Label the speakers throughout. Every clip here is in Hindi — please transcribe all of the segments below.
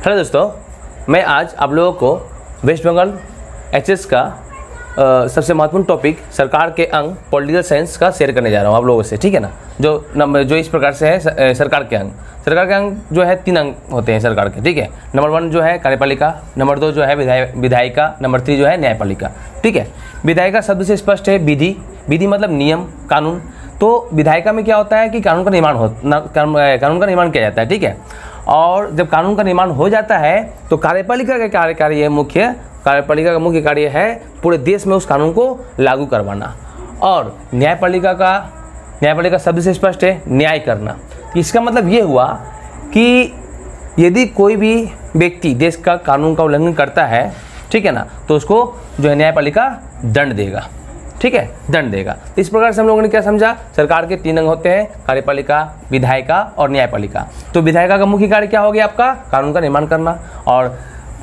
Speaker 1: हेलो दोस्तों, मैं आज आप लोगों को वेस्ट बंगाल एचएस का सबसे महत्वपूर्ण टॉपिक सरकार के अंग पॉलिटिकल साइंस का शेयर करने जा रहा हूँ आप लोगों से। ठीक है ना। जो इस प्रकार से है सरकार के अंग जो है 3 अंग होते हैं सरकार के। ठीक है। नंबर 1 जो है कार्यपालिका, नंबर 2 जो है विधायिका, नंबर 3 जो है न्यायपालिका। ठीक है। विधायिका शब्द से स्पष्ट है विधि मतलब नियम कानून। तो विधायिका में क्या होता है कि कानून का निर्माण किया जाता है। ठीक है। और जब कानून का निर्माण हो जाता है तो कार्यपालिका का कार्यपालिका का मुख्य कार्य है पूरे देश में उस कानून को लागू करवाना। और न्यायपालिका शब्द से स्पष्ट है न्याय करना। इसका मतलब ये हुआ कि यदि कोई भी व्यक्ति देश का कानून का उल्लंघन करता है, ठीक है ना, तो उसको जो है न्यायपालिका दंड देगा। ठीक है, दंड देगा। तो इस प्रकार से हम लोगों ने क्या समझा, सरकार के 3 अंग होते हैं, कार्यपालिका, विधायिका और न्यायपालिका। तो विधायिका का मुख्य कार्य क्या हो गया आपका, कानून का निर्माण करना। और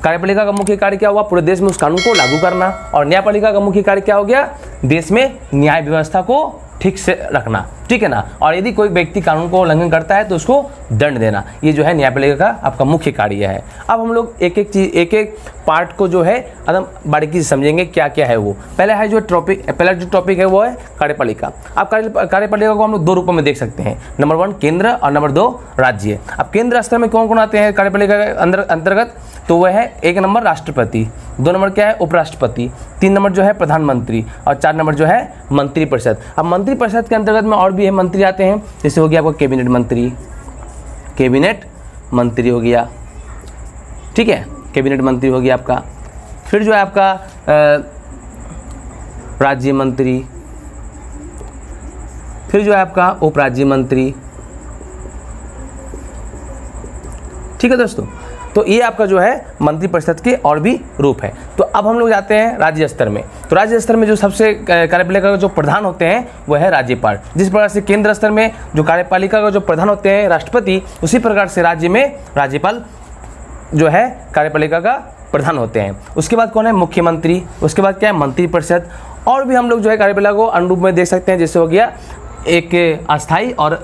Speaker 1: कार्यपालिका का मुख्य कार्य क्या हुआ, पूरे देश में उस कानून को लागू करना। और न्यायपालिका का मुख्य कार्य क्या हो गया, देश में न्याय व्यवस्था को ठीक से रखना। ठीक है ना। और यदि कोई व्यक्ति कानून को उल्लंघन करता है तो उसको दंड देना। ये जो है न्यायपालिका का आपका मुख्य कार्य है। अब हम लोग एक एक पार्ट को जो है एकदम बारीकी से समझेंगे क्या क्या है वो। पहला जो टॉपिक है वो है कार्यपालिका। अब कार्यपालिका को हम लोग 2 रूपों में देख सकते हैं। नंबर 1 केंद्र और नंबर 2 राज्य। अब केंद्र स्तर में कौन कौन आते हैं कार्यपालिका के अंतर्गत, तो वह है 1 नंबर राष्ट्रपति, 2 नंबर क्या है उपराष्ट्रपति, 3 नंबर जो है प्रधानमंत्री और 4 नंबर जो है मंत्रिपरिषद। अब मंत्रिपरिषद के अंतर्गत में और भी है मंत्री आते हैं, जैसे हो गया आपका कैबिनेट मंत्री हो गया। ठीक है, कैबिनेट मंत्री हो गया आपका। फिर जो है आपका राज्य मंत्री, फिर जो है आपका उप राज्य मंत्री। ठीक है दोस्तों, तो ये आपका जो है मंत्रिपरिषद के और भी रूप है। तो अब हम लोग जाते हैं राज्य स्तर में। तो राज्य स्तर में जो सबसे कार्यपालिका का जो प्रधान होते हैं वह है राज्यपाल। जिस प्रकार से केंद्र स्तर में जो कार्यपालिका का जो प्रधान होते हैं राष्ट्रपति, उसी प्रकार से राज्य में राज्यपाल जो है कार्यपालिका का प्रधान होते हैं। उसके बाद कौन है, मुख्यमंत्री। उसके बाद क्या है, मंत्रिपरिषद। और भी हम लोग जो है कार्यपालिका को अनुरूप में देख सकते हैं, जैसे हो गया एक अस्थाई और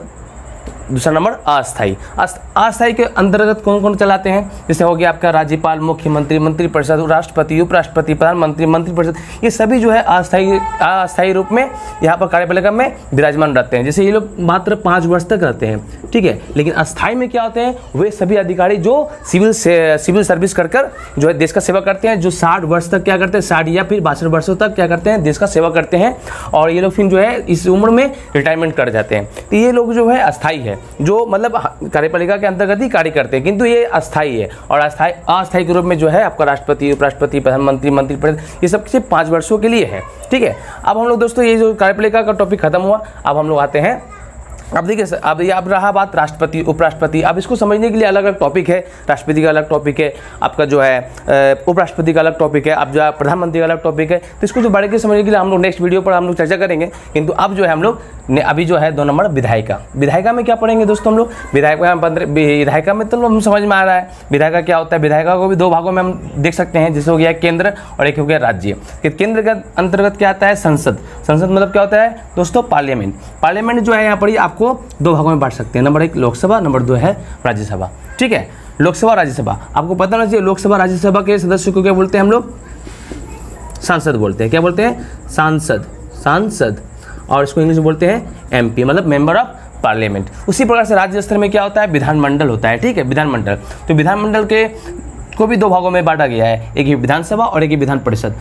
Speaker 1: दूसरा नंबर अस्थाई। अस्थाई के अंतर्गत कौन कौन चलाते हैं, जैसे हो गया आपका राज्यपाल, मुख्यमंत्री, मंत्रिपरिषद, राष्ट्रपति, उपराष्ट्रपति, प्रधानमंत्री, मंत्रिपरिषद। ये सभी जो है अस्थाई रूप में यहाँ पर कार्यपालिका में विराजमान रहते हैं। जैसे ये लोग मात्र 5 वर्ष तक रहते हैं। ठीक है। लेकिन अस्थाई में क्या होते हैं, वे सभी अधिकारी जो सिविल सर्विस कर जो है देश का सेवा करते हैं, जो 60 वर्ष तक क्या करते हैं, 60 या फिर 62 वर्षों तक क्या करते हैं, देश का सेवा करते हैं। और ये लोग फिर जो है इस उम्र में रिटायरमेंट कर जाते हैं। तो ये लोग जो है अस्थाई है, जो मतलब कार्यपालिका के अंतर्गत ही कार्य करते हैं, किंतु ये अस्थाई है। और अस्थाई के रूप में जो है आपका राष्ट्रपति, उपराष्ट्रपति, प्रधानमंत्री, मंत्रिपरिषद, ये सब सिर्फ 5 वर्षों के लिए है। ठीक है। अब हम लोग दोस्तों ये जो कार्यपालिका का टॉपिक खत्म हुआ, अब हम लोग आते हैं, अब देखिए अब रहा बात राष्ट्रपति, उपराष्ट्रपति। अब इसको समझने के लिए अलग अलग टॉपिक है। राष्ट्रपति का अलग टॉपिक है, आपका जो है उपराष्ट्रपति का अलग टॉपिक है, अब जो है प्रधानमंत्री का अलग टॉपिक है। तो इसको जो बारीकी समझने के लिए हम लोग नेक्स्ट वीडियो पर हम लोग चर्चा करेंगे। किंतु अब जो है हम लोग अभी जो है 2 नंबर विधायिका में क्या पढ़ेंगे दोस्तों हम लोग। विधायिका में तो हम समझ में आ रहा है विधायिका क्या होता है। विधायिका को भी 2 भागों में हम देख सकते हैं, जैसे हो गया केंद्र और एक हो गया राज्य। केंद्र के अंतर्गत क्या आता है, संसद मतलब क्या होता है दोस्तों, पार्लियामेंट जो है यहाँ पर आपको 2 भागों में बांट सकते हैं। नंबर 1 लोकसभा, नंबर 2 है राज्यसभा। ठीक है। लोकसभा राज्यसभा आपको पता होना चाहिए। लोकसभा राज्यसभा के सदस्यों को क्या बोलते हैं हम लोग, सांसद बोलते हैं। क्या बोलते हैं, सांसद। और इसको इंग्लिश में बोलते हैं MP, मतलब मेंबर ऑफ पार्लियामेंट। उसी प्रकार से राज्य स्तर में क्या होता है, विधानमंडल होता है। ठीक है, विधानमंडल। तो विधानमंडल को भी 2 भागों में बांटा गया है, एक ही विधानसभा और एक ही विधान परिषद।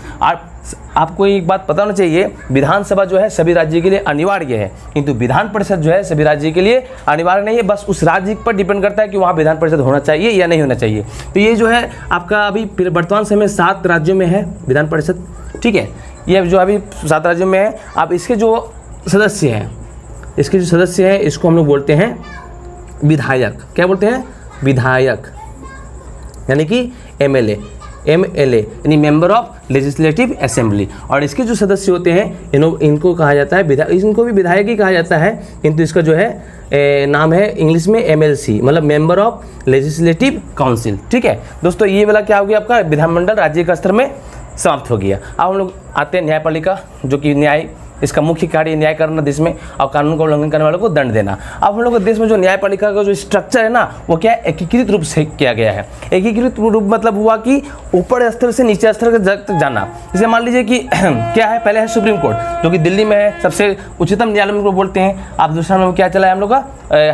Speaker 1: आपको एक बात पता होना चाहिए, विधानसभा जो है सभी राज्य के लिए अनिवार्य है, किंतु विधान परिषद जो है सभी राज्य के लिए अनिवार्य नहीं है। बस उस राज्य पर डिपेंड करता है कि वहाँ विधान परिषद होना चाहिए या नहीं होना चाहिए। तो ये जो है आपका अभी वर्तमान समय 7 राज्यों में है विधान परिषद। ठीक है, ये जो अभी 7 राज्यों में है। अब इसके जो सदस्य हैं, इसको हम लोग बोलते हैं विधायक। क्या बोलते हैं, विधायक, यानी कि MLA यानी मेंबर ऑफ लेजिस्लेटिव असेंबली। और इसके जो सदस्य होते हैं इनको कहा जाता है इनको भी विधायक ही कहा जाता है, किंतु इसका जो है नाम है इंग्लिश में MLC, मतलब मेंबर ऑफ लेजिस्लेटिव काउंसिल। ठीक है दोस्तों, ये वाला क्या हो गया आपका विधानमंडल राज्य का स्तर में समाप्त हो गया। अब हम लोग आते हैं न्यायपालिका, जो कि न्याय इसका मुख्य कार्य न्याय करना देश में और कानून का उल्लंघन करने वालों को दंड देना। अब हम लोग के देश में जो न्यायपालिका का जो स्ट्रक्चर है ना, वो क्या है, एकीकृत रूप से किया गया है। एकीकृत रूप मतलब हुआ कि ऊपर स्तर से नीचे स्तर तक जाना। जैसे मान लीजिए कि क्या है, पहले है सुप्रीम कोर्ट जो कि दिल्ली में है, सबसे उच्चतम न्यायालय को बोलते हैं। अब दूसरा नंबर क्या चला है हम लोग का,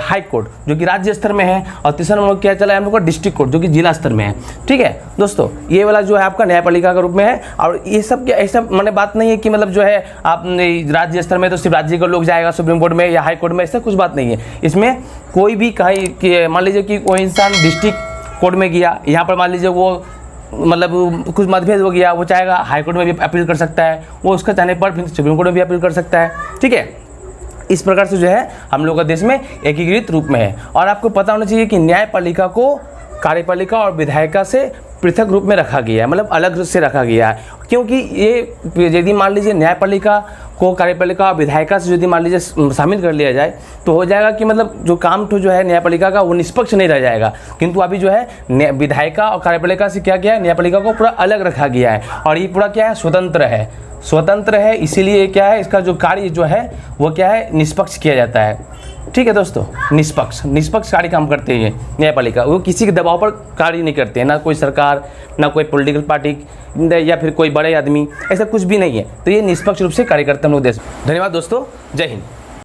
Speaker 1: हाई कोर्ट जो कि राज्य स्तर में है, और तीसरा नंबर क्या चला है हम लोग का, डिस्ट्रिक्ट कोर्ट जो कि जिला स्तर में है। ठीक है दोस्तों, ये वाला जो है आपका न्यायपालिका के रूप में है। और ये सब क्या ऐसा मैंने बात नहीं है कि मतलब जो है आप राज्य स्तर में तो सिर्फ राज्य के लोग जाएगा सुप्रीम कोर्ट में या हाई कोर्ट में, ऐसा कुछ बात नहीं है। इसमें कोई भी कहीं मान लीजिए कि कोई इंसान डिस्ट्रिक्ट कोर्ट में गया, यहाँ पर मान लीजिए वो मतलब कुछ मतभेद हो गया, वो चाहेगा हाई कोर्ट में भी अपील कर सकता है, वो उसका चाहने पर फिर सुप्रीम कोर्ट में भी अपील कर सकता है। ठीक है, इस प्रकार से जो है हम लोग का देश में एकीकृत रूप में है। और आपको पता होना चाहिए कि न्यायपालिका को कार्यपालिका और विधायिका से पृथक रूप में रखा गया है, मतलब अलग से रखा गया है। क्योंकि ये यदि मान लीजिए न्यायपालिका को कार्यपालिका और विधायिका से यदि मान लीजिए शामिल कर लिया जाए तो हो जाएगा कि मतलब जो काम तो जो है न्यायपालिका का वो निष्पक्ष नहीं रह जाएगा। किंतु अभी जो है विधायिका और कार्यपालिका से क्या गया है, न्यायपालिका को पूरा अलग रखा गया है और ये पूरा क्या है, स्वतंत्र है। इसीलिए क्या है, इसका जो कार्य जो है वो क्या है, निष्पक्ष किया जाता है। ठीक है दोस्तों, निष्पक्ष कार्य काम करते हैं न्यायपालिका, वो किसी के दबाव पर कार्य नहीं करते हैं, ना कोई सरकार, ना कोई पॉलिटिकल पार्टी या फिर कोई बड़े आदमी, ऐसा कुछ भी नहीं है। तो ये निष्पक्ष रूप से कार्य करते हैं हम लोग देश। धन्यवाद दोस्तों, जय हिंद।